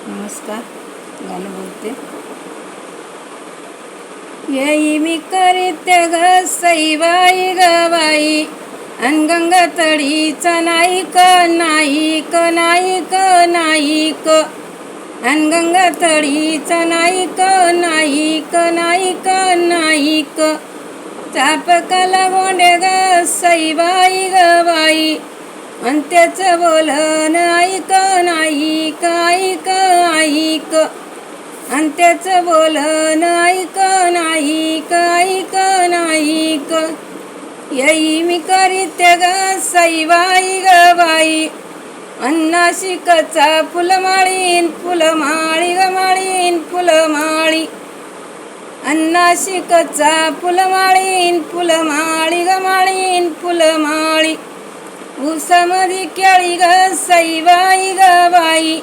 नमस्कार. गाणं बोलते. येई मी करीते ग सईबाई ग बाई, अन गंगा तडीचा नाईक नाईक नाईक नाईक, अन गंगा तडीचा नाईक नाईक नाईक नाईक, चापकाला गोंडे ग सईबाई ग बाई, अन त्याचं बोलन ऐक नाईक ऐक ऐक, अन त्याचं बोलन ऐक नाईक ऐक नाईक. येई मी करीते ग सईबाई ग बाई, अन नाशिकचा फुलमाळीन फुलमाळी ग माळीन फुलमाळी, अन नाशिकचा फुलमाळीन फुलमाळी ग माळीन फुलमाळी, ऊसामध्ये केळी ग सईबाई ग बाई,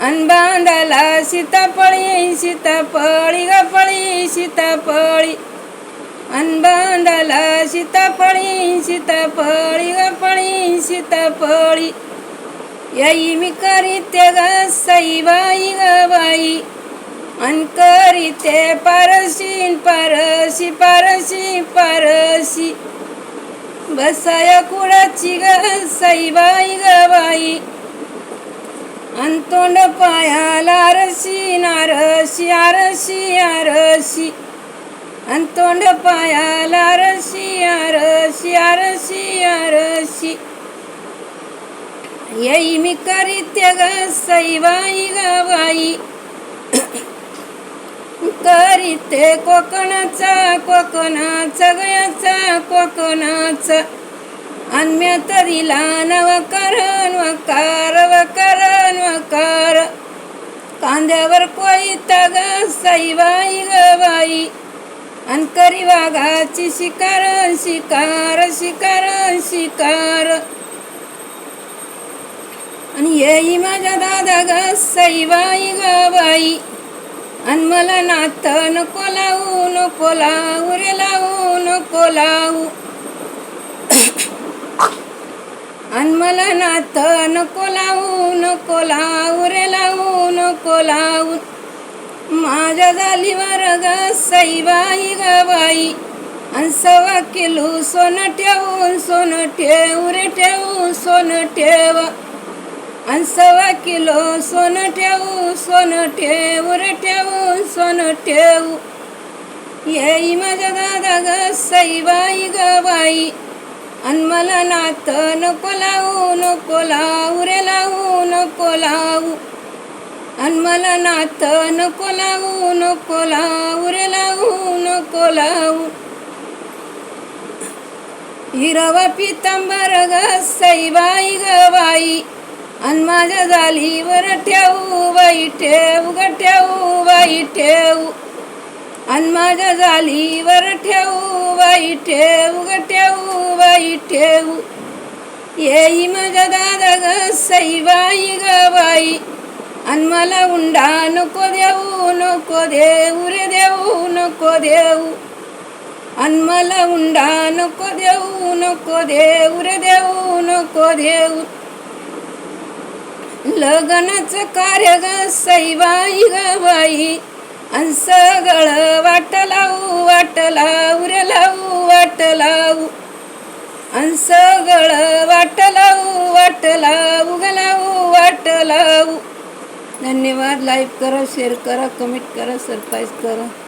अन बांधाला सीताफळी सीताफळी ग फळी सीताफळी, अन बांधाला सीताफळी सीताफळी ग फळी सीताफळी. येई मी करीते ग सईबाई ग बाई, अन करीते पारशी पारशी पारशी पारशी, बसाया कुडाची ग सईबाई ग बाई, अन तोंड पायाला आरशी नारशी आरशी आरशी, अन तोंड पायाला आरशी आरशी आरशी आरशी. येई मी करीते ग सईबाई ग बाई, करीते कोकणाचा कोकणाचा गयाचा कोकणाचा, अन म्या तरीला नवकरण वकार वकरण वकार, कांद्यावर कोयता ग सईबाई ग बाई, अन करी वाघाची शिकार शिकार शिकार शिकार. आणि येई माझ्या दादा ग सईबाई ग बाई, अन मला नात नको लावू नको लावू रे लावू नको लावू, अन मला नात नको लावू नको लावू रे लावू नको लावू. माझ्या झालीवर ग सईबाई ग बाई, अन 1.25 किलो सोनं ठेवून सोनं ठेवू रे ठेवू सोनं ठेव, अन 1.25 किलो सोनं ठेवू सोनं ठेवू रे ठेवू सोनं ठेवू. येई माझ्या दादा ग सईबाई ग बाई, अन मला नात नको लावू नको लावू रे लावू नको लावू, अन मला नात नको लावू नको लावू रे लावू नको लावू. हिरवा पितांबर ग सईबाई ग बाई, अन माझ्या जालीवर ठेवू बाई ठेवू ग ठेवू बाई ठेवू, अन माझ्या जालीवर ठेवू बाई ठेवू ग ठेवू बाई ठेवू. येई माझ्या दादा ग सईबाई ग बाई, अन मला उंडा नको देऊ नको देऊ रे देऊ नको देऊ, अन मला उंडा नको देऊ नको देऊ रे देऊ नको देऊ. लग्नाचं कार्य ग सईबाई ग बाई, अन सगळं वाट लावू रे लावू वाट लावू, अन सगळं वाट लावू ग लावू वाट लावू. धन्यवाद. लाईक करा, शेअर करा, कमेंट करा, सबस्क्राईब करा.